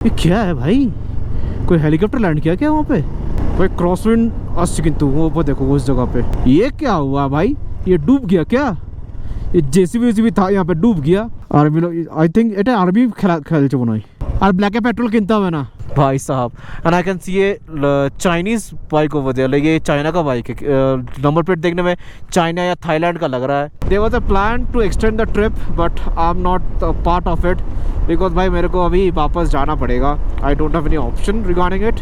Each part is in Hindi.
ये क्या है भाई? कोई हेलीकॉप्टर लैंड किया क्या वहाँ पे? भाई क्रॉसविंड अस्सी किंतु वो देखो उस जगह पे ये क्या हुआ भाई? ये डूब गया क्या? ये जेसीबी भी था यहाँ पे, डूब गया। आर्मी लोग आई थिंक এটা আরবি খেলছে মনে হয়। আর ব্ল্যাকে পেট্রোল কিনতে হবে না भाई साहब। एंड आई कैन सी ये Chinese bike over there, like ये चाइना का बाइक है। नंबर प्लेट देखने में चाइना या थाईलैंड का लग रहा है। There was a plan to extend the trip but I am not part of it because भाई मेरे को अभी वापस जाना पड़ेगा। I don't have any option regarding it.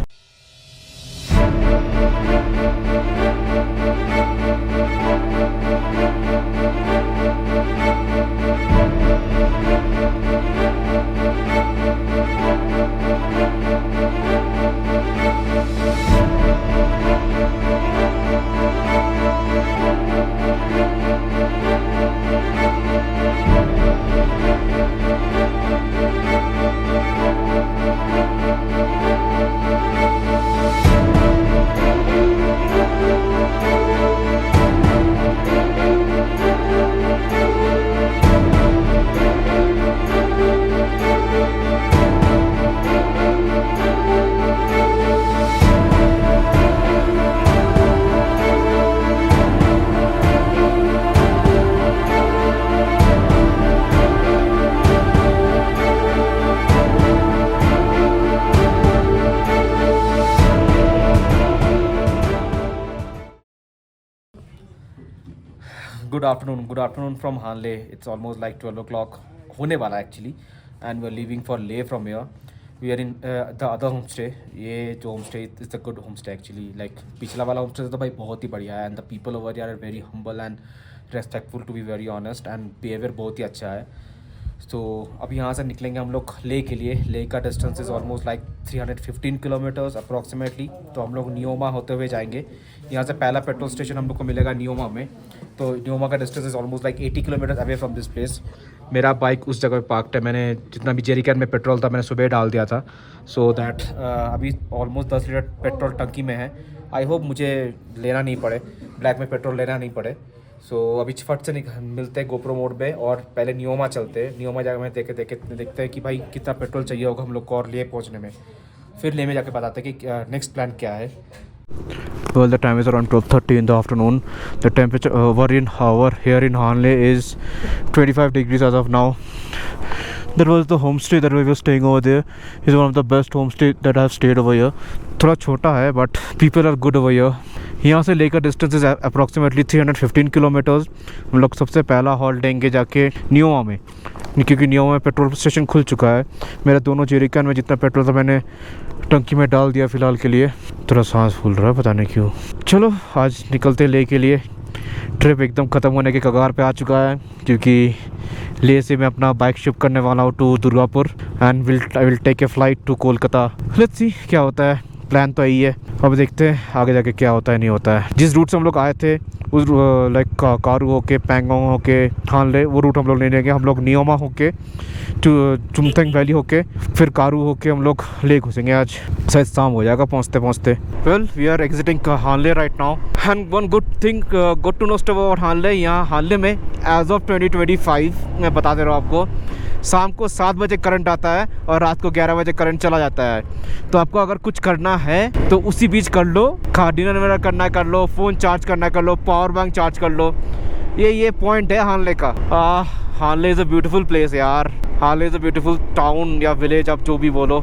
Good afternoon from Hanle. It's almost like 12 o'clock होने वाला actually and we are leaving for Leh from here. We are in the other homestay. ये जो homestay is a good homestay actually. Like पिछला वाला होम स्टे तो भाई बहुत ही बढ़िया है and the people over are very humble and respectful to be very honest and behaviour बहुत ही अच्छा है। तो अब यहाँ से निकलेंगे हम लोग ले के लिए। ले का distance is almost like 315 kilometres approximately. तो हम लोग नियोमा होते हुए जाएंगे। यहाँ से पहला पेट्रोल स्टेशन हम लोग को मिलेगा नियोमा में। तो नियोमा का distance is almost like 80 kilometres away from this place. मेरा बाइक उस जगह पे पार्क्ड है। मैंने जितना भी जेरी कैन में पेट्रोल था मैंने सुबह डाल दिया था। सो दैट अभी ऑलमोस्ट 10 लीटर पेट्रोल टंकी में है। आई होप मुझे लेना नहीं पड़े, ब्लैक में पेट्रोल लेना नहीं पड़े। सो अभी फट से मिलते हैं गोप्रो मोड पे और पहले नियोमा चलते हैं। नियोमा जाकर में देखते हैं कि भाई कितना पेट्रोल चाहिए होगा हम लोग को और ले पहुंचने में। फिर ले में जाके बताते हैं कि नेक्स्ट प्लान क्या है। Well, the time is around 12:30 in the afternoon. The temperature here in Hanle is 25 degrees as of now. There was the homestay that we were staying over there. It's one of the best homestay that I have stayed over here. थोड़ा छोटा है but people are good over here. यहाँ से लेकर डिस्टेंस इज अप्रॉक्सीमेटली 315 किलोमीटर्स। हम लोग सबसे पहला हॉल्ट देंगे जाके नियोमा में, क्योंकि नियोमा में पेट्रोल स्टेशन खुल चुका है। मेरा दोनों जेरिकन में जितना पेट्रोल था मैंने टंकी में डाल दिया फ़िलहाल के लिए। थोड़ा सांस फूल रहा है पता नहीं क्यों। चलो आज निकलते ले के लिए। ट्रिप एकदम ख़त्म होने के कगार पे आ चुका है क्योंकि ले से मैं अपना बाइक शिफ्ट करने वाला हूँ to Durgapur and I will take a flight to Kolkata. Let's see क्या होता है। प्लान तो यही है, अब देखते हैं आगे जाके क्या होता है नहीं होता है। जिस रूट से हम लोग आए थे उस लाइक कारू होके पैंगोंग होके हानले वो रूट हम लोग नहीं लेंगे। हम लोग नियोमा होके चुमथंग वैली होके फिर कारू होके हम लोग ले घुसेंगे। आज शायद शाम हो जाएगा पहुँचते पहुँचते। Well we are exiting Hanle right now and one good thing good to know about Hanle. यहाँ हानले में एज ऑफ 2025 मैं बता दे रहा हूँ आपको, शाम को 7 बजे करंट आता है और रात को 11 बजे करंट चला जाता है। तो आपको अगर कुछ करना है तो उसी बीच कर लो। डिनर वगैरह करना है कर लो, फ़ोन चार्ज करना है कर लो, पावर बैंक चार्ज कर लो। ये पॉइंट है हानले का। हानले इज़ अ ब्यूटीफुल प्लेस यार। हानले इज़ अ ब्यूटीफुल टाउन या विलेज, आप जो भी बोलो।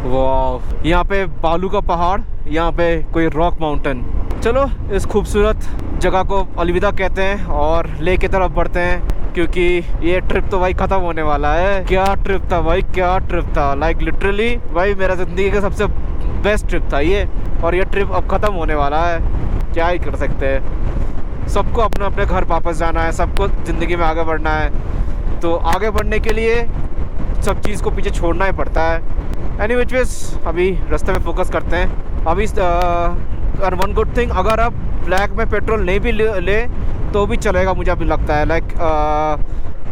वाह, यहाँ पे बालू का पहाड़, यहाँ पे कोई रॉक माउंटेन। चलो इस खूबसूरत जगह को अलविदा कहते हैं और ले की तरफ बढ़ते हैं क्योंकि ये ट्रिप तो भाई ख़त्म होने वाला है। क्या ट्रिप था भाई, क्या ट्रिप था। लाइक लिटरली भाई मेरा ज़िंदगी का सबसे बेस्ट ट्रिप था ये, और ये ट्रिप अब ख़त्म होने वाला है। क्या ही कर सकते हैं। सबको अपने अपने घर वापस जाना है, सबको ज़िंदगी में आगे बढ़ना है। तो आगे बढ़ने के लिए सब चीज़ को पीछे छोड़ना ही पड़ता है। एनीवेज अभी रास्ते में फोकस करते हैं। अभी और वन गुड थिंग, अगर आप ब्लैक में पेट्रोल नहीं भी ले तो भी चलेगा मुझे अभी लगता है। लाइक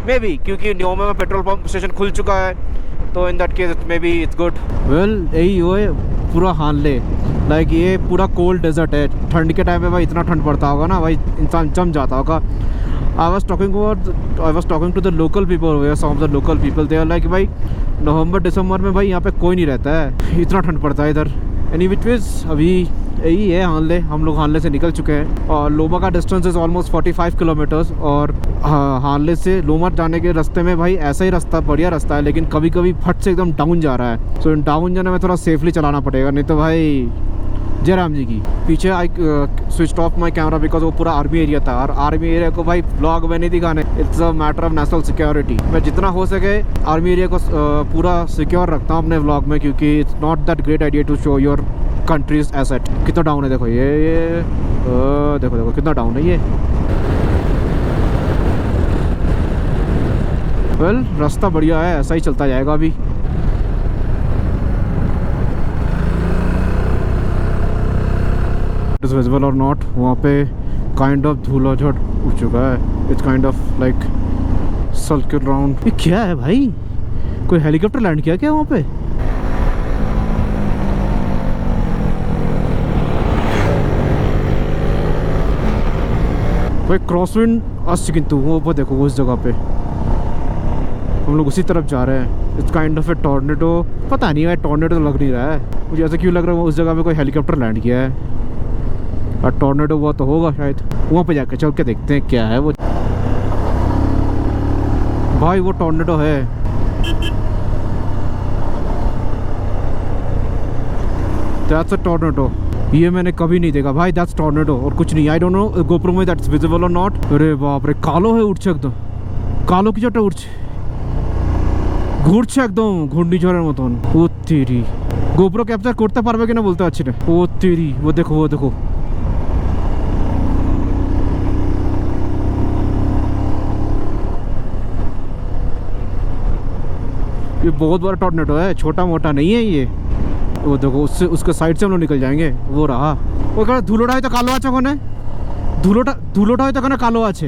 मे बी क्योंकि नियोमा में पेट्रोल पंप स्टेशन खुल चुका है तो in that case may be it's good. Well यही हो पूरा हानले लाइक ये पूरा कोल्ड डेजर्ट है। ठंड के टाइम में भाई इतना ठंड पड़ता होगा ना भाई, इंसान जम जाता होगा। I was talking to the local people, some of the local people, they are like भाई नवंबर दिसंबर में भाई यहाँ पे कोई नहीं रहता है, इतना ठंड पड़ता है इधर। एनी विच वीज अभी यही है हानले, हम लोग हानले से निकल चुके हैं और लोमा का डिस्टेंस इज़ ऑलमोस्ट 45 किलोमीटर्स। और हानले से लोमा जाने के रास्ते में भाई ऐसा ही रास्ता, बढ़िया रास्ता है, लेकिन कभी कभी फट से एकदम डाउन जा रहा है। सो डाउन जाने में थोड़ा सेफली चलाना पड़ेगा, नहीं तो भाई जय राम जी की। पीछे I switch of my camera because वो पूरा आर्मी एरिया था, और आर्मी एरिया को भाई ब्लॉग में नहीं दिखाने, it's a matter of national security. मैं जितना हो सके आर्मी एरिया को पूरा सिक्योर रखता हूँ अपने व्लॉग में, क्योंकि it's not that great idea to show your country's asset. कितना डाउन है देखो, ये देखो कितना डाउन है ये। वेल रास्ता बढ़िया है, ऐसा ही चलता जाएगा अभी। इट इज विजिबल और नॉट, वहाँ पे काइंड ऑफ धूला झट उठ चुका है। It's kind of like circle round. ये क्या है भाई, कोई हेलीकॉप्टर लैंड किया क्या वहाँ पे? भाई क्रॉसविंड अस्सी किंतु वो ऊपर देखो, उस जगह पे हम लोग उसी तरफ जा रहे हैं। It's kind of A tornado, पता नहीं भाई टॉर्नेडो तो लग नहीं रहा है मुझे, ऐसा क्यों लग रहा है उस जगह पे कोई हेलीकॉप्टर लैंड किया है। और टॉर्नेडो हुआ तो होगा शायद, वहाँ पे जाकर चल के देखते हैं क्या है वो। भाई वो टॉर्नेडो है, दैट्स अ टॉर्नेडो। ये मैंने कभी नहीं देखा भाई, दैट्स टॉर्नेडो और कुछ नहीं। आई डोंट नो गोप्रो में दैट्स विजिबल और नॉट। अरे बाप रे, कालो है उठছে একদম, কালো কিছু একটা উঠছে, ঘুরছে একদম ঘূর্ণিঝড়ের মতন। ও তেরি, গোপ্রো ক্যাপচার করতে পারবে কিনা বলতে পারছি না। ও তেরি, वो देखो ये बहुत बड़ा टॉर्नेडो है, छोटा मोटा नहीं है ये। वो देखो उससे, उसके साइड से हम लोग निकल जाएंगे। वो रहा, वो कह धुलोटा है तो कालो আছে ওখানে, ধুলোটা হয়তো ওখানে কালো আছে।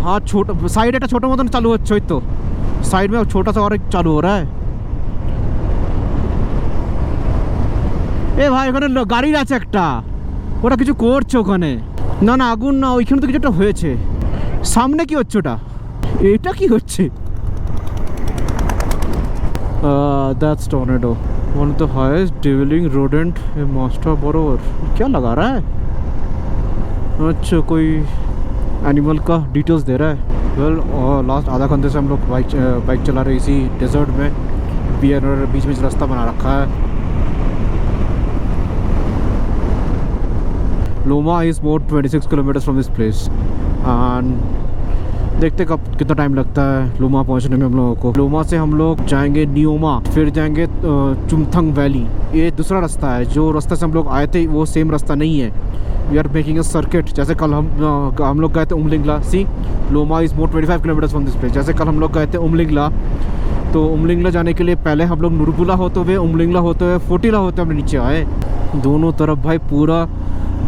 हाँ छोटा साइड একটা ছোট মতন চালু হচ্ছে, ওই তো साइड में छोटा सा और एक चालू हो रहा है। এ ভাই ওখানে গাড়ি আছে একটা, ওটা কিছু করছে ওখানে। না না আগুন না, ওইখানে তো কিছু একটা হয়েছে। সামনে কি হচ্ছে ওটা, এটা কি হচ্ছে? That's tornado, one of the highest dwelling rodent master बरोबर। क्या लगा रहा है? अच्छा कोई एनिमल का डिटेल्स दे रहा है। वेल लास्ट आधा घंटे से हम लोग बाइक चला रहे इसी डेजर्ट में, बीच में रास्ता बना रखा है। Loma is more 26 kilometres from this place and देखते कब कितना टाइम लगता है लोमा पहुंचने में हम लोगों को। लोमा से हम लोग जाएंगे नियोमा, फिर जाएंगे चुमथंग वैली। ये दूसरा रास्ता है, जो रास्ते से हम लोग आए थे वो सेम रास्ता नहीं है। We are making a circuit, जैसे कल हम लोग गए थे Umlingla. See Loma is more 25 kilometres from this place. जैसे कल हम लोग गए थे उमलिंगला, तो उमलिंगला जाने के लिए पहले हम लोग नुरबुला होते हुए, उमलिंगला होते हुए, फोटिला होते हुए नीचे आए। दोनों तरफ भाई पूरा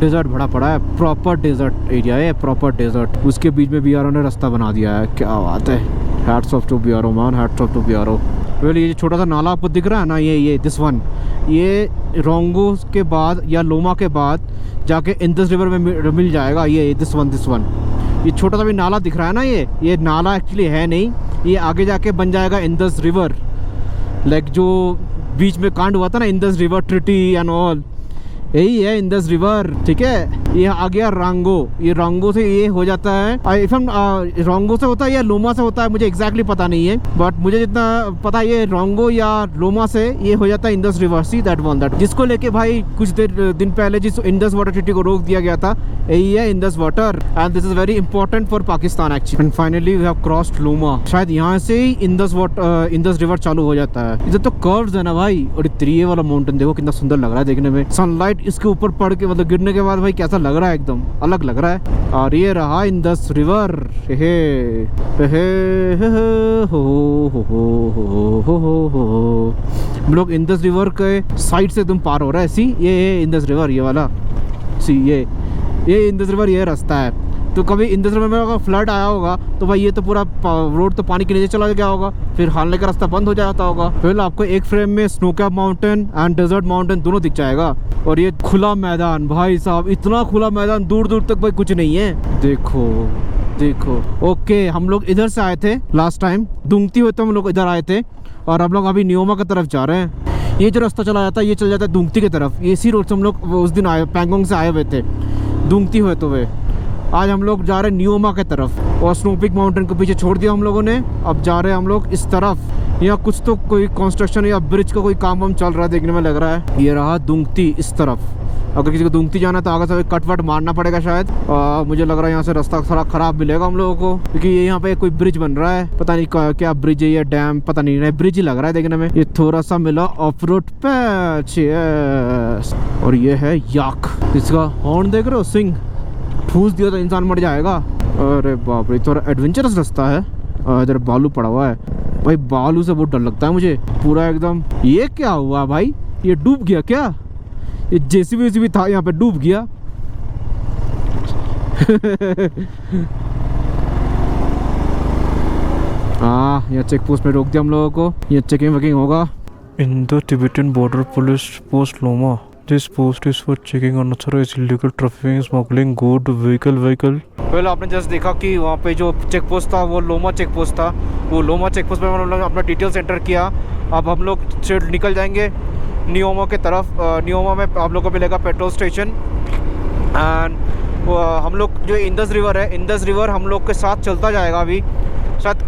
डेजर्ट भरा पड़ा है, प्रॉपर डेजर्ट एरिया है, प्रॉपर डेजर्ट। उसके बीच में बीआरओ ने रास्ता बना दिया है, क्या बात है। Hats off to BRO man, hats off to BRO. Well ये छोटा सा नाला आपको दिख रहा है ना, ये दिस वन, ये रोंगो के बाद या लोमा के बाद जाके इंदस रिवर में मिल जाएगा। ये दिस वन ये छोटा सा भी नाला दिख रहा है ना, ये नाला एक्चुअली है नहीं, ये आगे जाके बन जाएगा इंदस रिवर। लाइक जो बीच में कांड हुआ था ना, Indus river treaty and all, यही है इंदस रिवर। ठीक है, ये आ गया रांगो, ये रांगो से ये हो जाता है। इफ हम रांगो से होता है या लोमा से होता है मुझे एग्जैक्टली पता नहीं है, बट मुझे जितना पता है ये रांगो या लोमा से ये हो जाता है Indus river. See that one, that जिसको लेके भाई कुछ दिन पहले जिस इंदस वाटर ट्रीटी को रोक दिया गया था, यही है Indus water and this is very important for Pakistan actually. And finally we have crossed Loma. शायद यहाँ से ही इंदस रिवर चालू हो जाता है। इधर तो कर्व्स है ना भाई, और ये वाला माउंटेन देखो कितना सुंदर लग रहा है देखने में। सनलाइट इसके ऊपर पड़ के मतलब गिरने के बाद भाई कैसा लग रहा है, एकदम अलग लग रहा है। और ये रहा इंदस रिवर। हम लोग इंदस रिवर के साइड से तुम पार हो रहा है। सी ये इंदस रिवर, ये वाला सी ये इंदस रिवर, ये रास्ता है। तो कभी इंदस रिवर में अगर फ्लड आया होगा तो भाई ये तो पूरा रोड तो पानी के नीचे चला गया होगा, फिर हालने का रास्ता बंद हो जाता होगा। फिर आपको एक फ्रेम में snow cap mountain and desert mountain दोनों दिख जाएगा। और ये खुला मैदान, भाई साहब इतना खुला मैदान, दूर दूर तक भाई कुछ नहीं है। देखो देखो। ओके, हम लोग इधर से आए थे लास्ट टाइम, दुंगती हुए तो हम लोग इधर आए थे और हम लोग अभी नियोमा की तरफ जा रहे हैं। ये जो रास्ता चला जाता है ये चल जाता है दुंगती की तरफ। इसी रोड से हम लोग उस दिन आए, पैंगोंग से आए हुए थे, दुंगती हुए तो वे। आज हम लोग जा रहे हैं नियोमा की तरफ और स्नोपीक माउंटेन को पीछे छोड़ दिया हम लोगों ने। अब जा रहे हैं हम लोग इस तरफ। यहाँ कुछ तो कोई कंस्ट्रक्शन या ब्रिज का कोई काम वाम चल रहा है, देखने में लग रहा है। ये रहा दुंगती इस तरफ। अगर किसी को दुंगती जाना है तो आगे से कट वट मारना पड़ेगा शायद। मुझे लग रहा है यहाँ से रास्ता थोड़ा ख़राब मिलेगा हम लोगों को, क्योंकि ये यहाँ पे कोई ब्रिज बन रहा है। पता नहीं क्या ब्रिज है या डैम, पता नहीं, ब्रिज ही लग रहा है देखने में। ये थोड़ा सा मिला ऑफ रोड पैच। और ये है याक, इसका हॉर्न देख रहे हो, सिंग ठूस दिया तो इंसान मर जाएगा। अरे बाप रे, थोड़ा एडवेंचरस रास्ता है। इधर बालू पड़ा हुआ है भाई, बालू से बहुत डर लगता है मुझे पूरा एकदम। ये क्या हुआ भाई, ये डूब गया क्या? ये जेसीबी था यहाँ पे, डूब गया। यहाँ चेक पोस्ट पे रोक दिया हम लोगों को, ये चेकिंग वकिंग होगा। In the Tibetan border police post Loma, this post is for checking unauthorized illegal trafficking, smuggling, good vehicle. पहले आपने जस्ट देखा कि वहाँ पे जो चेक पोस्ट था वो लोमा चेक पोस्ट था। वो लोमा चेक पोस्ट पे हम लोग अपना डिटेल्स एंटर किया। अब हम लोग निकल जाएंगे नियोमा की तरफ। नियोमा में आप लोगों को मिलेगा पेट्रोल स्टेशन। एंड हम लोग जो इंदस रिवर है, इंदस रिवर हम लोग के साथ चलता जाएगा अभी शायद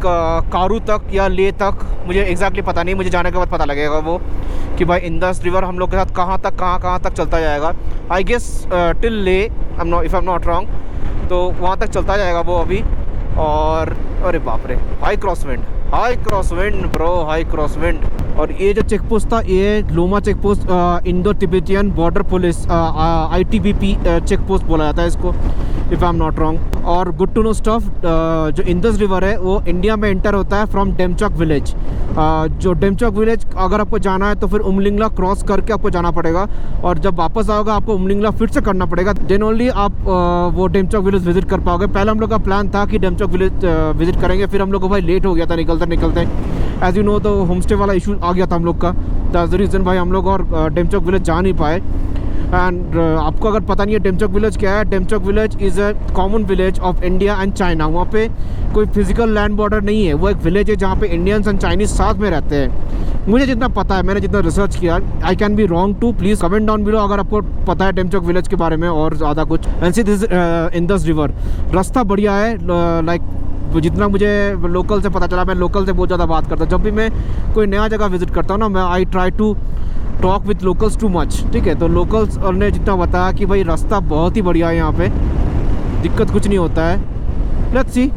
कारू तक या ले तक, मुझे एग्जैक्टली पता नहीं, मुझे जाने के बाद पता लगेगा वो कि भाई इंदस रिवर हम लोग के साथ कहाँ तक चलता जाएगा। आई गेस टिल ले, if I am not wrong, तो वहाँ तक चलता जाएगा वो अभी। और अरे बाप रे, high cross wind bro, high cross wind. और ये जो चेक पोस्ट था ये Loma check post, Indo Tibetan border police, ITBP check post बोला जाता है इसको, if I am not wrong. और गुड टू नो स्टफ, जो इंदस रिवर है वो इंडिया में एंटर होता है फ्रॉम डेमचौक विलेज। जो डेमचौक विलेज अगर आपको जाना है तो फिर उमलिंगला क्रॉस करके आपको जाना पड़ेगा, और जब वापस आओगे आपको उमलिंगला फिर से करना पड़ेगा, देन ओनली आप वो डेमचौक विलेज विजिट कर पाओगे। पहले हम लोग का प्लान था कि डेमचौक विलेज विजिट करेंगे, फिर हम लोग को भाई लेट हो गया था निकलते। एज यू नो तो होम स्टे वाला इशू आ गया था हम लोग का, दैट्स द रीज़न भाई हम लोग और डेमचौक विलेज जा नहीं पाए। एंड आपको अगर पता नहीं है डेमचौक विलेज क्या है, Demchok village is a common village of India and China. वहाँ पे कोई फिजिकल लैंड बॉर्डर नहीं है, वो एक विलेज है जहाँ पे इंडियंस एंड चाइनीज साथ में रहते हैं। मुझे जितना पता है, मैंने जितना रिसर्च किया, I can be wrong too, please comment down below अगर आपको पता है डेमचौक विलेज के बारे में और ज़्यादा कुछ। And see this Indus river, रास्ता बढ़िया है। लाइक जितना मुझे लोकल से पता चला, मैं लोकल से बहुत ज़्यादा बात करता हूँ जब भी मैं कोई नया जगह विजिट करता हूँ ना, मैं I try to talk with locals too much, ठीक है। तो लोकल्स ने जितना बताया कि भाई रास्ता बहुत ही बढ़िया है, यहाँ पे दिक्कत कुछ नहीं होता है। लेट्स सी,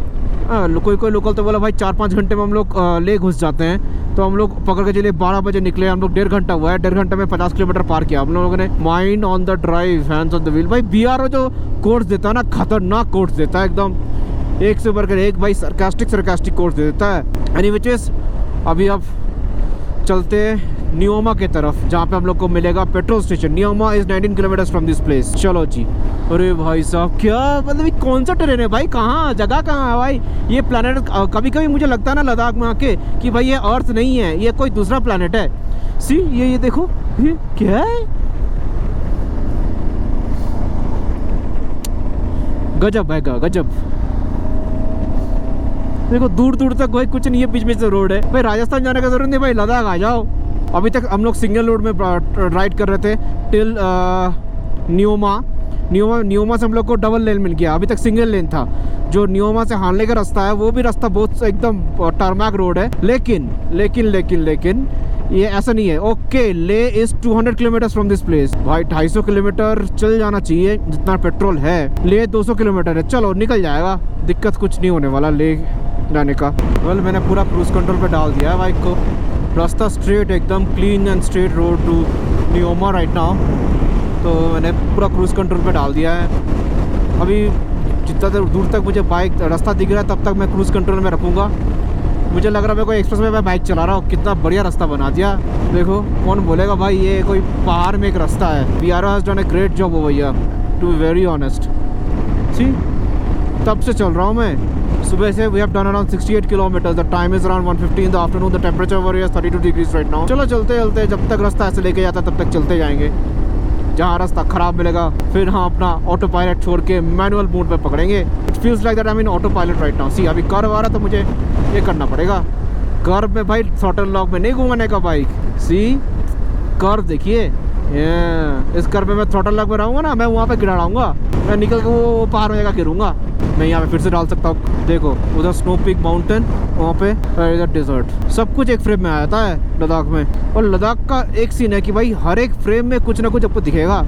कोई लोकल तो बोला भाई 4-5 घंटे में हम लोग ले घुस जाते हैं। तो हम लोग पकड़ के चलिए 12 बजे निकले, हम लोग 1.5 घंटा हुआ है, 1.5 घंटे में 50 किलोमीटर पार किया हम लोगों ने। Mind on the drive, hands on the wheel. भाई BRO जो कोर्स देता है ना, खतरनाक कोर्स देता है एकदम, एक से बढ़कर एक भाई, सरकास्टिक कोर्स दे देता है। एनी विचेस अभी अब चलते हैं नियोमा के तरफ, जहाँ पे हम लोग को मिलेगा petrol station. Nyoma is 19 kilometres from this place. चलो जी। अरे भाई साहब, क्या मतलब ये कौन सा ट्रेन है भाई, कहाँ जगह कहाँ है भाई? ये प्लानट कभी कभी मुझे लगता है ना लद्दाख में आके कि भाई ये अर्थ नहीं है, ये कोई दूसरा प्लानट है। सी ये देखो, ये क्या है, गजब है गजब। देखो दूर दूर तक भाई कुछ नहीं है, बीच में से रोड है। भाई राजस्थान जाने का जरूरत नहीं, भाई लद्दाख आ जाओ। अभी तक हम लोग सिंगल रोड में राइड कर रहे थे टिल नियोमा से हम लोग को डबल लेन मिल गया। अभी तक सिंगल लेन था। जो नियोमा से हानले का रास्ता है वो भी रास्ता बहुत एकदम टारमैक रोड है, लेकिन ये ऐसा नहीं है। ओके, ले is 200 kilometre from this place. भाई 250 किलोमीटर चल जाना चाहिए जितना पेट्रोल है। ले 200 किलोमीटर है, चलो निकल जाएगा, दिक्कत कुछ नहीं होने वाला ले जाने का। वेल मैंने पूरा क्रूज कंट्रोल पे डाल दिया है बाइक को। रास्ता स्ट्रेट, एकदम clean and straight road to Nyoma right now. तो मैंने पूरा क्रूज कंट्रोल पे डाल दिया है। अभी जितना देर दूर तक मुझे बाइक रास्ता दिख रहा है तब तक मैं क्रूज कंट्रोल में रखूँगा। मुझे लग रहा है मैं कोई एक्सप्रेस में मैं बाइक चला रहा हूँ। कितना बढ़िया रास्ता बना दिया, देखो। कौन बोलेगा भाई ये कोई पहाड़ में एक रास्ता है। BRO has done a great job over here, to be very honest. See तब से चल रहा हूँ मैं सुबह से। We have done around 68 kilometre. The time is around 1:15 in the afternoon. The temperature over here 32 degrees right now. चलो चलते चलते, जब तक रास्ता ऐसे लेके जाता तब तक चलते जाएंगे। जहाँ रास्ता ख़राब मिलेगा फिर हाँ अपना ऑटो पायलट छोड़ के मैनुअल मोड पे पकड़ेंगे। It feels like that I mean autopilot right now. See अभी कर्व आ रहा तो मुझे ये करना पड़ेगा। कर्व में भाई थ्रॉटल लॉक में नहीं घुमाने का बाइक। सी कर्व देखिए, इस कर्व में मैं थ्रॉटल लॉक में रहूँगा ना, मैं वहाँ पे गिराऊंगा, मैं निकल के वो पहाड़ में जगह गिरूँगा। मैं यहाँ पे फिर से डाल सकता हूँ। देखो उधर स्नो पीक माउंटेन, वहाँ पे इधर डेजर्ट, सब कुछ एक फ्रेम में आ जाता है लद्दाख में। और लद्दाख का एक सीन है कि भाई हर एक फ्रेम में कुछ ना कुछ आपको दिखेगा।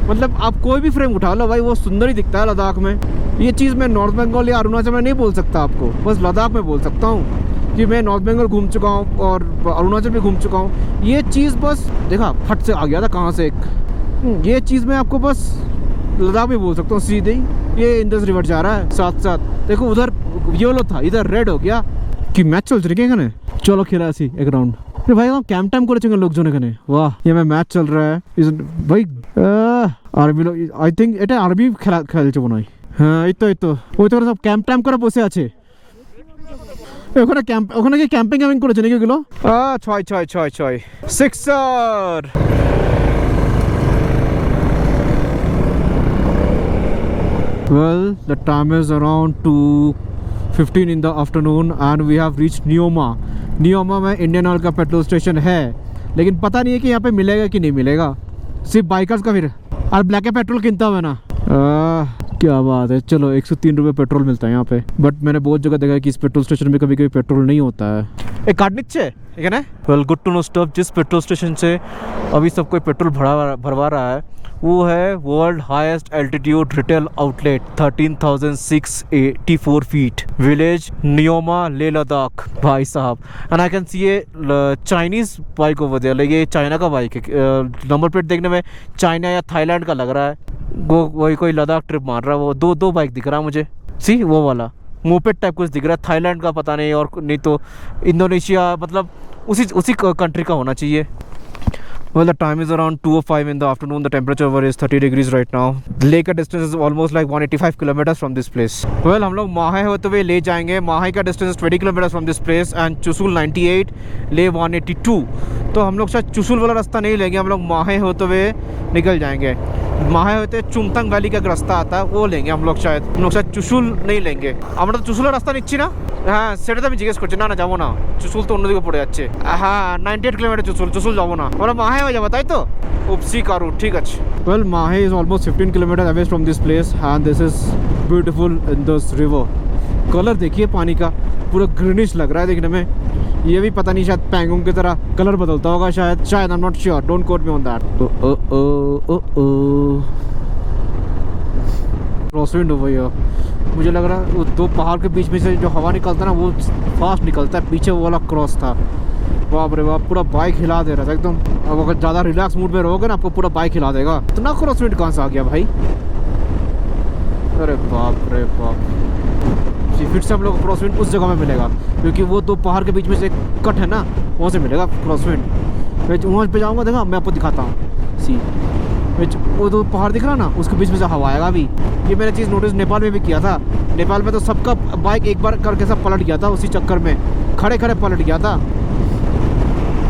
मतलब आप कोई भी फ्रेम उठा लो भाई, वो सुंदर ही दिखता है लद्दाख में। ये चीज़ मैं नॉर्थ बंगाल या अरुणाचल में नहीं बोल सकता आपको, बस लद्दाख में बोल सकता हूँ कि मैं नॉर्थ बंगाल घूम चुका हूँ और अरुणाचल भी घूम चुका हूँ। ये चीज़ बस देखा फट से आ गया था कहाँ से एक, ये चीज़ मैं आपको बस लद्दाख में बोल सकता हूँ सीधे ही। ये इंदस रिवर जा रहा है साथ साथ, देखो उधर येलो था इधर रेड हो गया कि मैच चल रही है। चलो खेला ऐसी एक राउंड फिर भाई हम कैंप टाइम করে লোক জন এখানে। वाह ये में मैच चल रहा है भाई। আরবি লোক আই থিঙ্ক এটা আরবি খেলছে মনে হয়। হ্যাঁ এই তো ওই তো সব ক্যাম্প টাইম করে বসে আছে ওখানে। ওখানে কি ক্যাম্পিং করেছে নাকি ওগুলো? 6 সিক্সার। Well, the time is around 2:15 in the afternoon and we have reached Neoma. Neoma में इंडियन ऑयल का पेट्रोल स्टेशन है, लेकिन पता नहीं है कि यहाँ पे मिलेगा कि नहीं मिलेगा। सिर्फ बाइकर्स का फिर और ब्लैक का पेट्रोल किनता हुआ ना। क्या बात है। चलो 103 रुपये पेट्रोल मिलता है यहाँ पे, बट मैंने बहुत जगह देखा है कि इस पेट्रोल स्टेशन में कभी कभी पेट्रोल नहीं होता है। एक कार्ड नीचे है। Well good to know stuff. जिस पेट्रोल स्टेशन से अभी सब कोई पेट्रोल भरवा रहा है वो है world highest altitude retail outlet 13,684 feet, village Nyoma, Leh Ladakh. भाई साहब and I can see a Chinese bike over there, like ये चाइना का बाइक है। नंबर प्लेट देखने में चाइना या थाईलैंड का लग रहा है। वो वही कोई लद्दाख ट्रिप मार रहा है। वो दो बाइक दिख रहा है मुझे। सी वो वाला मोपेड टाइप कुछ दिख रहा है, थाईलैंड का पता नहीं, और नहीं तो इंडोनेशिया, मतलब उसी कंट्री का होना चाहिए। Well, the time is around 2:05 in the afternoon. The temperature over is 30 degrees right now. The lake distance is almost like 185 kilometers from this place. Well, हम लोग माहे होते हुए ले जाएंगे। माहे का distance is 20 kilometers from this place and Chushul 98, ले 182। तो हम लोग शायद चुशुल वाला रास्ता नहीं लेंगे, हम लोग माहे होते हुए निकल जाएंगे। माहे होते चुमतंग वैली का रास्ता आता है वो लेंगे हम लोग शायद चुशुल नहीं लेंगे। আমরা তো চুশুলের রাস্তা নিচ্ছি না। হ্যাঁ সেটা তো আমি জিজ্ঞেস করছি। না যাবো না, চুশুল তো অন্যদিকে পড়ে যাচ্ছে। হ্যাঁ 98 কিলোমিটার চুশুল যাবো না, আমরা মাহে হয়ে যাবো তাই তো। উপসি কারু ঠিক আছে। Well, Mahe is almost 15 kilometers away from this place and this is beautiful in this river. Colour देखिए पानी का, पूरा ग्रीनिश लग रहा है देखने में। ये भी पता नहीं शायद पैंगोंग की तरह कलर बदलता होगा शायद आई am not sure, don't quote me on that. Crosswind हो गया। मुझे लग रहा है वो दो पहाड़ के बीच में से जो हवा निकलता है ना वो फास्ट निकलता है, पीछे वो वाला क्रॉस था। बाप रे बाप, पूरा बाइक हिला दे रहा था एकदम। अब अगर ज़्यादा रिलैक्स मूड में रहोगे ना आपको पूरा बाइक हिला देगा। इतना क्रॉसविंड कहाँ से आ गया भाई? अरे बाप रे बाप। फिर से हम लोग को क्रॉसविंड उस जगह में मिलेगा क्योंकि वो दो पहाड़ के बीच में से कट है ना, वहाँ से मिलेगा क्रॉसविंड। मैं वहाँ पे जाऊँगा, देखा मैं आपको दिखाता हूँ। सी वो दो पहाड़ दिख रहा ना, उसके बीच में से हवा आएगा अभी। ये मैंने चीज़ नोटिस नेपाल में भी किया था। नेपाल में तो सबका बाइक एक बार करके सब पलट गया था, उसी चक्कर में खड़े खड़े पलट गया था।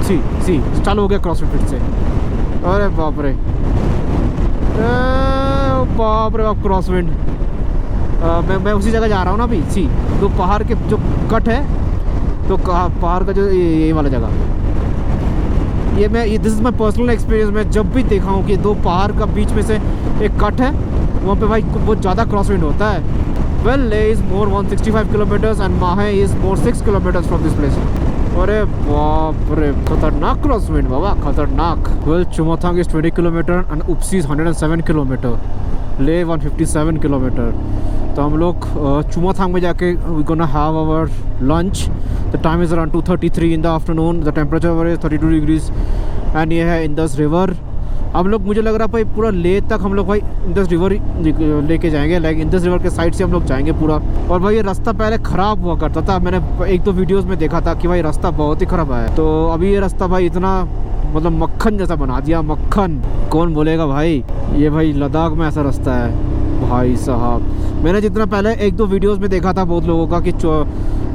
सी चालू हो गया क्रॉसविंड फिर से। अरे बाप रे बाप क्रॉसविंड। मैं उसी जगह जा रहा हूँ ना अभी। सी तो पहाड़ के जो कट है, तो पहाड़ का जो ये वाला जगह, ये this is my personal experience. मैं जब भी देखा हूँ कि दो पहाड़ का बीच में से एक कट है, वहाँ पे भाई बहुत ज़्यादा क्रॉसविंड होता है। Well, Leh is more 165 kilometres and Mahe is more 6 kilometres from this place. अरे बाप रे, खतरनाक क्रॉसविंड बाबा, खतरनाक। Well, Chumathang is 20 kilometre and Upshi is 107 kilometre, Leh 157 kilometre. तो हम लोग चुमथांग में जाके we gonna have our lunch. The time is around 2:33 in the afternoon. The temperature over is 32 degrees and ये है इंदस रिवर। हम लोग, मुझे लग रहा है भाई पूरा ले तक हम लोग भाई इंदस रिवर लेके जाएंगे, लाइक इंदस रिवर के साइड से हम लोग जाएंगे पूरा। और भाई ये रास्ता पहले ख़राब हुआ करता था, मैंने एक दो वीडियोस में देखा था कि भाई रास्ता बहुत ही ख़राब है। तो अभी ये रास्ता भाई इतना मतलब मक्खन जैसा बना दिया, मक्खन। कौन बोलेगा भाई ये भाई लद्दाख में ऐसा रास्ता है भाई साहब। मैंने जितना पहले 1-2 वीडियोस में देखा था बहुत लोगों का कि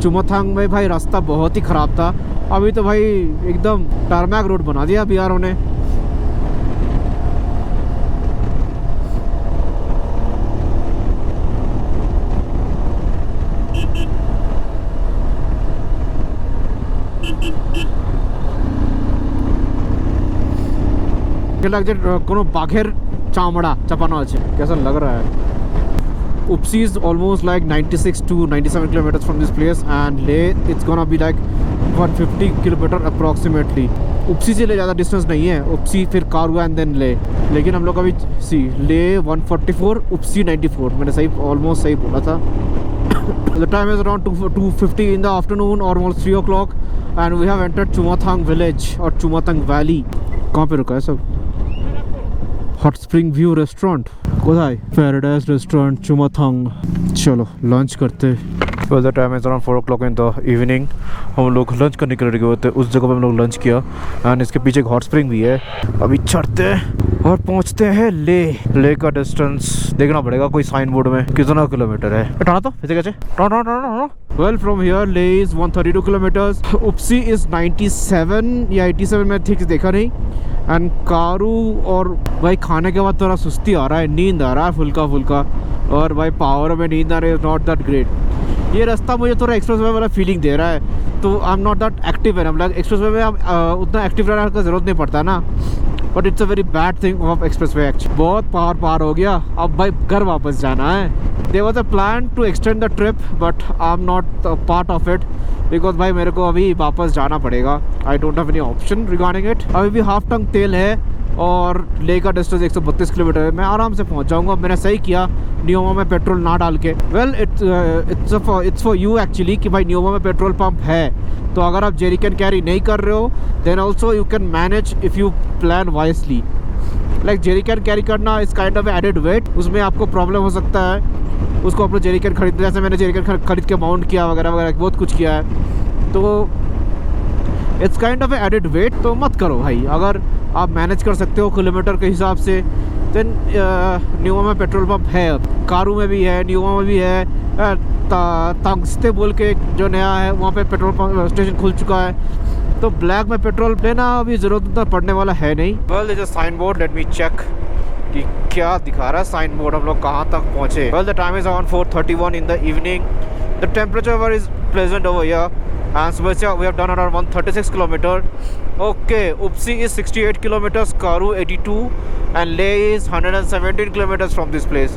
चुमथांग में भाई रास्ता बहुत ही ख़राब था, अभी तो भाई एकदम टारमैक रोड बना दिया बिहारों ने। लग जाए कोनो बाघेर चामड़ा चपाना আছে, कैसा लग रहा है। Upsi is almost like 96 to 97 kilometers from this place, and Leh it's gonna be like 150 kilometer approximately. Upsi से ले ज़्यादा डिस्टेंस नहीं है, Upsi फिर कारवा एंड देन ले। लेकिन हम लोग अभी ले 144, Upsi 94, मैंने सही ऑलमोस्ट सही बोला था। The time is around 2:50 in the afternoon, almost 3 o'clock, and we have entered Chumathang village और Chumathang valley। कहाँ पे रुका है सब? हॉट स्प्रिंग व्यू रेस्टोरेंट कोথায়? Paradise restaurant Chumathang. चलो लंच करते। The time is around 4 o'clock in the evening. हम लोग लंच करने के लिए गए होते, उस जगह पे हम लोग लंच किया, एंड इसके पीछे एक हॉट स्प्रिंग भी है। अभी चढ़ते हैं और पहुंचते हैं ले का डिस्टेंस देखना पड़ेगा कोई साइन बोर्ड में कितना किलोमीटर है। टाना तो ऐसे कैसे वेल फ्रॉम हियर ले इज 132 किलोमीटर्स, उपसी इज 97 या 87 में ठीक से देखा नहीं, एंड कारू। और भाई खाने के बाद थोड़ा सुस्ती आ रहा है, नींद आ रहा है फुल्का फुल्का, और भाई पावर में नींद आ रही है, नॉट दैट ग्रेट। ये रास्ता मुझे थोड़ा एक्सप्रेस वे वाला फीलिंग दे रहा है, तो आई एम नॉट दैट एक्टिव है। मतलब एक्सप्रेस वे में उतना एक्टिव रहने का ज़रूरत नहीं पड़ता ना, but it's a very bad thing of express way actually. बहुत पार हो गया, अब भाई घर वापस जाना है। There was a plan to extend the trip, but I am not part of it, because भाई मेरे को अभी वापस जाना पड़ेगा। I don't have any option regarding it. अभी भी हाफ टंग तेल है और ले का डिस्टेंस 132 किलोमीटर है, मैं आराम से पहुंच जाऊंगा। मैंने सही किया नियोमा में पेट्रोल ना डाल के। Well it's for you actually कि भाई नियोमा में पेट्रोल पंप है, तो अगर आप जेरी कैन कैरी नहीं कर रहे हो then also you can manage if you plan wisely. Like jerry can carry करना इस काइंड ऑफ एडेड वेट, उसमें आपको प्रॉब्लम हो सकता है। उसको अपना जेरी कैन खरीद, जैसे मैंने जेरी कैन खरीद के माउंट किया वगैरह वगैरह बहुत कुछ किया है, तो it's kind of added weight, तो मत करो भाई। अगर आप मैनेज कर सकते हो किलोमीटर के हिसाब से देन नियोमा में पेट्रोल पंप है, कारू में भी है, नियोमा में भी है, तांगस्ते बोल के जो नया है वहाँ पे पेट्रोल पंप स्टेशन खुल चुका है, तो ब्लैक में पेट्रोल लेना अभी ज़रूरत उतना पड़ने वाला है नहीं। Well this is sign board, let me check कि क्या दिखा रहा है साइन बोर्ड, हम लोग कहाँ तक पहुँचे। Well the time is around 4:31 in the evening, the temperature is pleasant over here, and Subacha we have done around 136 kilometer. Okay, Upsi is 68 kilometers, Karu 82, and Leh is 117 kilometers from this place.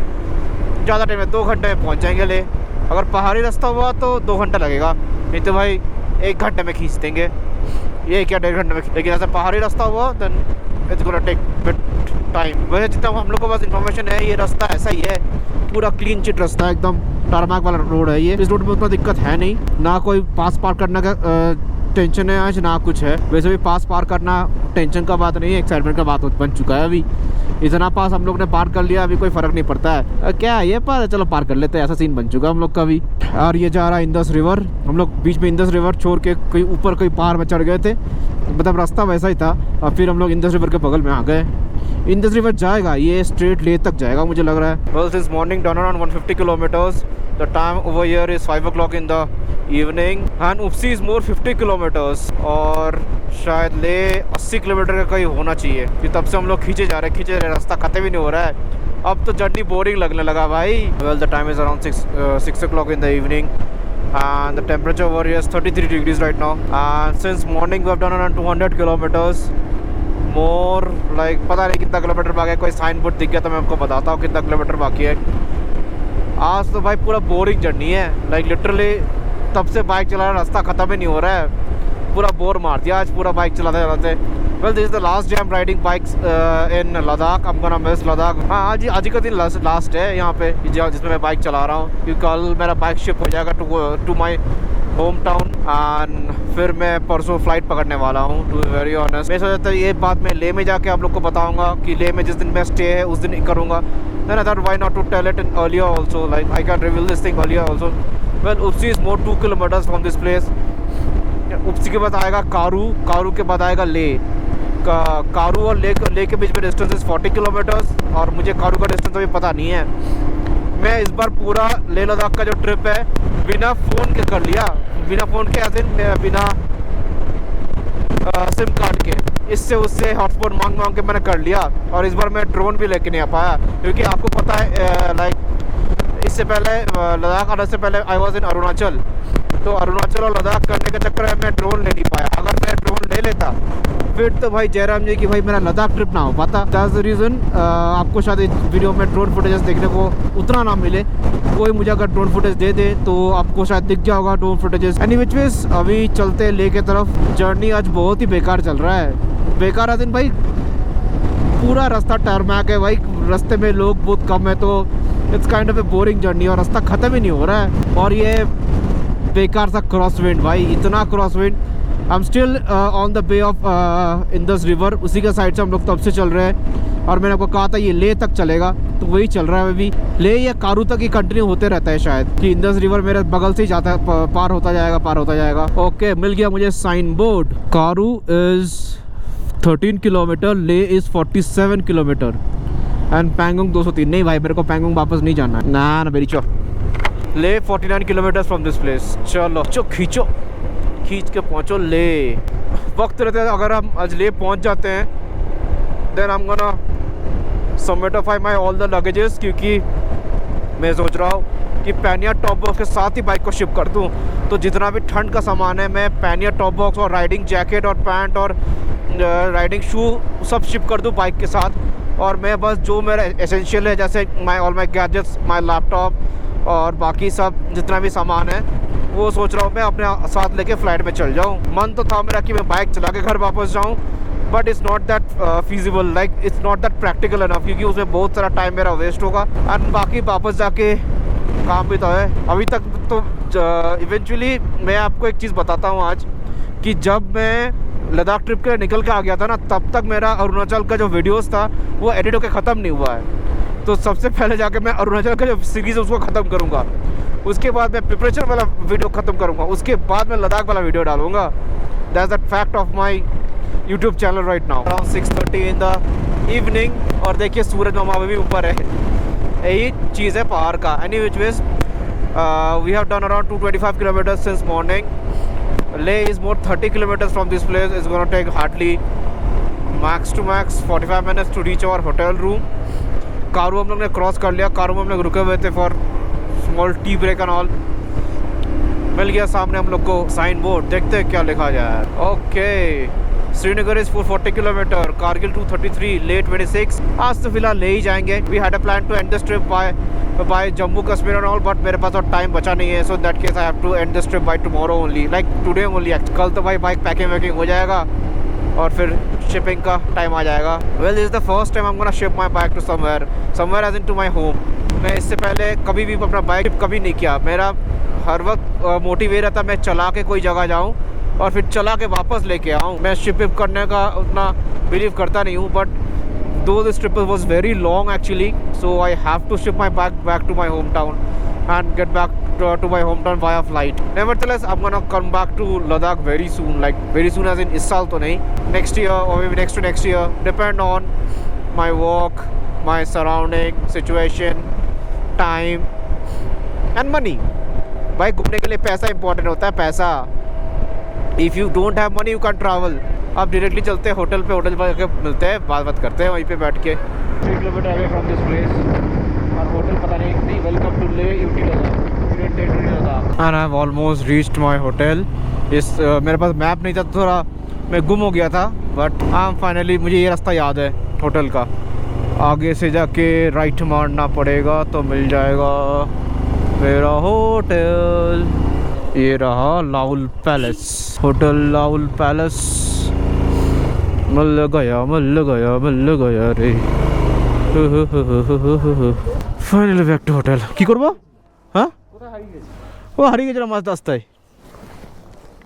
ज़्यादा टाइम है, 2 घंटे में पहुंच जाएंगे ले। अगर पहाड़ी रास्ता हुआ तो 2 घंटा लगेगा, नहीं तो भाई 1 घंटे में खींच देंगे, ये क्या 1.5 घंटे में। लेकिन ऐसा पहाड़ी रास्ता हुआ then it's gonna take bit time. वैसे जितना हम लोग के पास इन्फॉर्मेशन है ये रास्ता ऐसा ही है, पूरा क्लीन चिट रास्ता है, एकदम टारमैक वाला रोड है ये। इस रोड में उतना दिक्कत है नहीं, ना कोई पास पार करने का टेंशन है आज, ना कुछ है। वैसे भी पास पार करना टेंशन का बात नहीं है, एक्साइटमेंट का बात बन चुका है। अभी इतना पास हम लोग ने पार कर लिया, अभी कोई फ़र्क नहीं पड़ता है। क्या है ये पार, चलो पार कर लेते हैं, ऐसा सीन बन चुका हम लोग का भी। और ये जा रहा है इंदस रिवर, हम लोग बीच में इंदस रिवर छोड़ के कोई ऊपर कोई पहाड़ में चढ़ गए थे, मतलब रास्ता वैसा ही था। और फिर हम लोग इंदस रिवर के बगल में आ गए। इंदस रिवर जाएगा ये स्ट्रेट ले तक जाएगा मुझे लग रहा है। Well this morning done around 150 kilometres, the time over here is 5 o'clock in the evening, and उपसी is more 50 kilometres, और शायद ले 80 किलोमीटर का कहीं होना चाहिए। कि तब से हम लोग खींचे जा रहे हैं, रास्ता खत्म ही नहीं हो रहा है। अब तो जर्नी बोरिंग लगने लगा भाई। Well the time is around 6 o'clock in the evening, and the temperature over here is 33 degrees right now, and since morning we have done around 200 kilometers more, like पता नहीं कितना किलोमीटर बाकी है। कोई साइन बोर्ड दिख गया तो मैं आपको बताता हूँ कितना किलोमीटर बाकी है। आज तो भाई पूरा बोरिंग जर्नी है, लाइक लिटरली तब से बाइक चला रहा, रास्ता ख़त्म ही नहीं हो रहा है, पूरा बोर मार दिया आज पूरा बाइक चलाते चलाते। Well this is the last day I am riding bikes in Ladakh, I am gonna miss Ladakh. हाँ आज ही का दिन लास्ट है यहाँ पे जिसमें मैं बाइक चला रहा हूँ, क्योंकि कल मेरा बाइक शिफ्ट हो जाएगा to my home town, and फिर मैं परसों फ्लाइट पकड़ने वाला हूँ। टू बी वेरी ऑनेस्ट, मैं सोचा था ये बात मैं ले में जाके आप लोग को बताऊँगा कि ले में जिस दिन मैं स्टे है उस दिन ही करूँगा। Then I thought why not to tell it in earlier also, like I can reveal this thing earlier also. Well Upshi is more 2 kilometers from this place. Upshi के बाद आएगा कारू के बाद आएगा ले। कारू और ले के बीच में डिस्टेंस इज 40 किलोमीटर्स, और मुझे कारू का डिस्टेंस अभी पता नहीं है। मैं इस बार पूरा लेह लद्दाख का जो ट्रिप है बिना फ़ोन के कर लिया, बिना फ़ोन के बिना सिम कार्ड के, इससे उससे हॉटस्पॉट मांग के मैंने कर लिया। और इस बार मैं ड्रोन भी लेके नहीं आ पाया क्योंकि आपको पता है लाइक इससे पहले लद्दाख आने से पहले आई वॉज इन अरुणाचल, तो अरुणाचल और लद्दाख करने के चक्कर में मैं ड्रोन ले नहीं पाया। अगर मैं ड्रोन ले लेता फिर तो भाई जयराम जी की भाई मेरा लद्दाख ट्रिप ना हो पाता। दैट्स द रीज़न आपको शायद इस वीडियो में ड्रोन फुटेजेस देखने को उतना ना मिले। कोई मुझे अगर ड्रोन फुटेज दे दे तो आपको शायद दिख गया होगा drone footages. Any which veg अभी चलते ले के तरफ। जर्नी आज बहुत ही बेकार चल रहा है। बेकार है दिन भाई, पूरा रास्ता टर्मैक है भाई, रास्ते में लोग बहुत कम है, तो it's kind of A boring journey और रास्ता ख़त्म ही नहीं हो रहा है। और ये बेकार सा क्रॉस विंड भाई, इतना cross wind. I am still on the bay of Indus river, उसी के साइड से हम लोग तब से चल रहे हैं। और मैंने आपको कहा था ये लेह तक चलेगा, तो वही चल रहा है अभी। लेह या कारू तक ही कंटिन्यू होते रहता है शायद, कि इंदस रिवर मेरे बगल से ही जाता है, पार होता जाएगा। ओके, मिल गया मुझे sign board. Karu is 13 kilometre, Leh is 47 kilometre and Pangong 203। नहीं भाई, मेरे को पैंगोंग वापस नहीं जाना है, ना मेरी चो। ले 49 किलोमीटर फ्रॉम दिस प्लेस। चलो खींच के पहुँचो ले। वक्त रहते हैं अगर हम आज ले पहुँच जाते हैं देन आई एम गोना सबमिटिफाई माई ऑल द लगेजेस, क्योंकि मैं सोच रहा हूँ कि पैनिया टॉप बॉक्स के साथ ही बाइक को शिप कर दूँ। तो जितना भी ठंड का सामान है मैं पैनिया टॉप बॉक्स और राइडिंग जैकेट और पैंट और राइडिंग शू सब शिप कर दूँ बाइक के साथ। और मैं बस जो मेरा एसेंशियल है, जैसे all my gadgets, my laptop और बाकी सब जितना भी सामान है, वो सोच रहा हूँ मैं अपने साथ लेके फ़्लाइट में चल जाऊँ। मन तो था मेरा कि मैं बाइक चला के घर वापस जाऊँ, but it's not that feasible, like it's not that practical enough, क्योंकि उसमें बहुत सारा टाइम मेरा वेस्ट होगा। एंड बाकी वापस जाके काम भी तो है अभी तक। तो इवेंचुअली मैं आपको एक चीज़ बताता हूँ आज, कि जब मैं लद्दाख ट्रिप के लिए निकल के आ गया था ना, तब तक मेरा अरुणाचल का जो वीडियोस था वो एडिट होकर ख़त्म नहीं हुआ है। तो सबसे पहले जाके मैं अरुणाचल का जो सीरीज़ है उसको ख़त्म करूँगा, उसके बाद मैं प्रिपरेशन वाला वीडियो ख़त्म करूँगा, उसके बाद मैं लद्दाख वाला वीडियो डालूँगा। That's the fact of my YouTube channel right now. Around 6:30 in the evening, और देखिए सूरज मामा भी ऊपर है। यही चीज़ है पहाड़ का। Any which ways we have done around 225 kilometre since morning. Leh is more 30 kilometres from this place. Is gonna take hardly max to max 45 minutes to reach our hotel room. Karu हम लोग ने क्रॉस कर लिया। कारू में हम लोग रुके हुए थे for small tea break and all. मिल गया सामने हम लोग को साइन बोर्ड, देखते हैं क्या लिखा जाए। Okay, Srinagar is 440 kilometre, Kargil 233, Leh 26। आज तो फिलहाल ले ही जाएंगे। We had a plan to end this trip by Jammu Kashmir and all, but मेरे पास और टाइम बचा नहीं है। So that case I have to end this trip by tomorrow only, like today only. कल तो भाई बाइक पैकिंग वैकिंग हो जाएगा और फिर शिपिंग का टाइम आ जाएगा। Well, this is the first time I am gonna ship my bike to somewhere as in to my home. मैं इससे पहले कभी भी अपना बाइक शिप कभी नहीं किया। मेरा हर वक्त मोटिव ये रहता मैं चला के कोई जगह जाऊँ और फिर चला के वापस लेके आऊँ। मैं शिप करने का उतना बिलीव करता नहीं हूँ, but though this trip was very long actually, so I have to ship my bike back to my home town and get back to my hometown via flight. Nevertheless, I'm gonna come back to Ladakh very soon, like very soon as in इस साल तो नहीं, next year or maybe next to next year, depend on my work, my surrounding situation, time and money. भाई घूमने के लिए पैसा important होता है, पैसा। If you don't have money, you can't travel. आप डायरेक्टली चलते हैं होटल पे जाके मिलते हैं, बात करते हैं वहीं पे बैठ के। 3 kilometre away from this place, और होटल पता नहीं, वेलकम टू ले UT Ladakh. And I have almost reached my hotel. मेरे पास मैप नहीं था, थोड़ा मैं गुम हो गया था, बट आई एम फाइनली, मुझे ये रास्ता याद है होटल का। आगे से जाके राइट मारना पड़ेगा तो मिल जाएगा मेरा होटल। ये रहा Laul palace, hotel Laul palace. मिल गया रे। Finally back to hotel. কি করব? হ্যাঁ ও হারিয়ে গেছিলাম মাছ রাস্তায়।